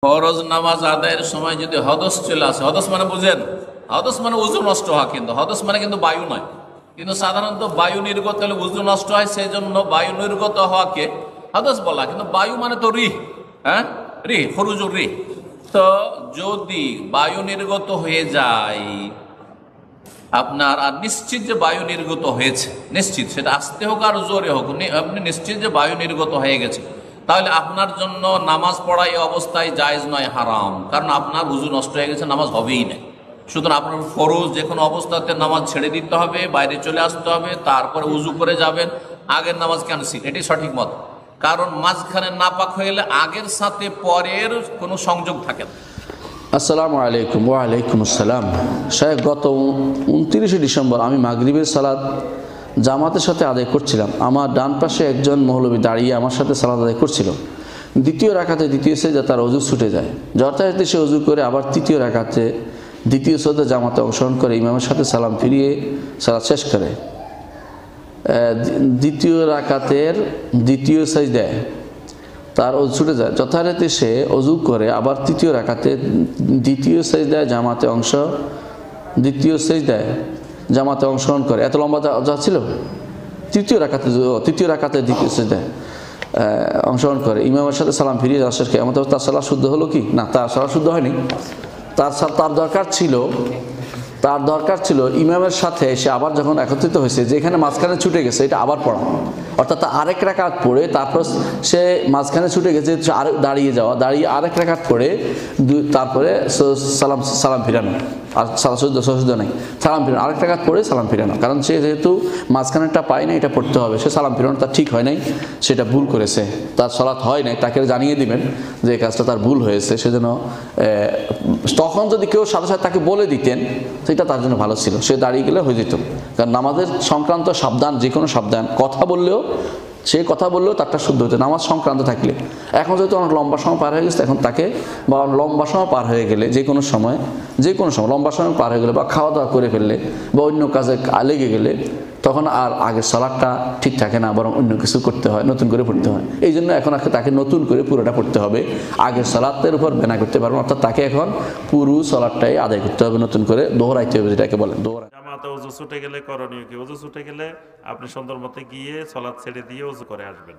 ফরজ নামাজ আদায়ের সময় যদি হদস চলে আসে, হদস মানে বুঝেন, হদস মানে উযু নষ্ট হওয়া, কিন্তু হদস মানে কিন্তু বায়ু নয়, কিন্তু সাধারণত বায়ু নির্গত হলে উযু নষ্ট হয়, সেই জন্য বায়ু নির্গত হওয়াকে হদস বলা। কিন্তু বায়ু মানে তো রিহ, হ্যাঁ, রিহ, খরুজুর রিহ। তো যদি বায়ু নির্গত হয়ে যায় আপনার, আর নিশ্চিত যে বায়ু নির্গত হয়েছে, নিশ্চিত, সেটা আস্তে হোক আর জোরে হোক, আপনি নিশ্চিত যে বায়ু নির্গত হয়ে গেছে, তাহলে আপনার জন্য নামাজ পড়া এই অবস্থায় জায়েজ নয়, হারাম। কারণ আপনার উযু নষ্ট হয়ে গেছে, নামাজ হবেই না। সুতরাং আপনার ফরজ যে কোনো অবস্থাতে নামাজ ছেড়ে দিতে হবে, বাইরে চলে আসতে হবে, তারপরে উযু করে যাবেন। আগের নামাজ ক্যান্সেল, এটি সঠিক মত। কারণ মাঝখানে নাপাক হয়ে গেলে আগের সাথে পরের কোনো সংযোগ থাকে না। আসসালামু আলাইকুম। ওয়ালাইকুম আসসালাম। শায়েখ, গত 29 ডিসেম্বর আমি মাগরিবের সালাত জামাতের সাথে আদায় করছিলাম। আমার ডান পাশে একজন মৌলবী দাঁড়িয়ে আমার সাথে সালাত আদায় করছিল। দ্বিতীয় রাকাতে দ্বিতীয় সেজদা তার অজু ছুটে যায়। যথারীতি সে অজু করে আবার তৃতীয় রাকাতে দ্বিতীয় সেজদা জামাতে অংশগ্রহণ করে ইমামের সাথে সালাম ফিরিয়ে সালাত শেষ করে। দ্বিতীয় রাকাতের দ্বিতীয় সেজদায় তার অজু ছুটে যায়। যথারীতি সে অজু করে আবার তৃতীয় রাকাতে দ্বিতীয় সেজদায় জামাতে অংশগ্রহণ করে। এত লম্বা যা ছিল, তৃতীয় রাকাতে দ্বিতীয় সেজদায় অংশগ্রহণ করে ইমামের সাথে সালাম ফিরিয়ে যাওয়া শেষ করে। এমন তার সালাত শুদ্ধ হলো কি না? তার সালাত শুদ্ধ হয়নি। তার দরকার ছিল ইমামের সাথে এসে আবার যখন একত্রিত হয়েছে, যেখানে মাঝখানে ছুটে গেছে এটা আবার পড়া, অর্থাৎ আরেক রাকাত পড়ে তারপর সে মাঝখানে ছুটে গেছে, দাঁড়িয়ে আরেক রাকাত পড়ে তারপরে সালাম ফিরানো। আর সজদা নাই, সালাম ফিরানো, আরেক রাকাত পড়ে সালাম ফিরানো। কারণ সে যেহেতু মাঝখানেরটা পায় না, এটা পড়তে হবে, সে সালাম ফিরানো তার ঠিক হয় নাই, সেটা ভুল করেছে, তার সালাত হয় নাই। তাকে জানিয়ে দিবেন যে এই কাজটা তার ভুল হয়েছে, সেজন্য তখন যদি কেউ সাথে সাথে তাকে বলে দিতেন সেটা তার জন্য ভালো ছিল, সে দাঁড়িয়ে গেলে হয়ে যেত। কারণ নামাজের সংক্রান্ত সাবধান, যে কোনো সাবধান কথা বললেও তারটা শুদ্ধ হতো নামাজ সংক্রান্ত থাকলে। এখন যেহেতু অনেক লম্বা সময় পার হয়ে গেছে, এখন তাকে বা লম্বা সময় পার হয়ে গেলে যে কোনো সময় লম্বা সময় পার হয়ে গেলে বা খাওয়া দাওয়া করে ফেললে বা অন্য কাজে লেগে গেলে তখন আর আগের সালাতটা ঠিক থাকে না, বরং অন্য কিছু করতে হয়, নতুন করে পড়তে হয়। এই জন্য এখন তাকে নতুন করে পুরোটা পড়তে হবে, আগের সালাতের উপর বেনা করতে পারবেন। অর্থাৎ তাকে এখন পুরো সালাতটাই আদায় করতে হবে, নতুন করে দোহরাইতে হবে, যেটাকে বলেন দোহরা। জামাতে ওযু ছুটে গেলে করণীয় কি? ওযু ছুটে গেলে আপনি সুন্দর মতে গিয়ে সালাত ছেড়ে দিয়ে ওযু করে আসবেন।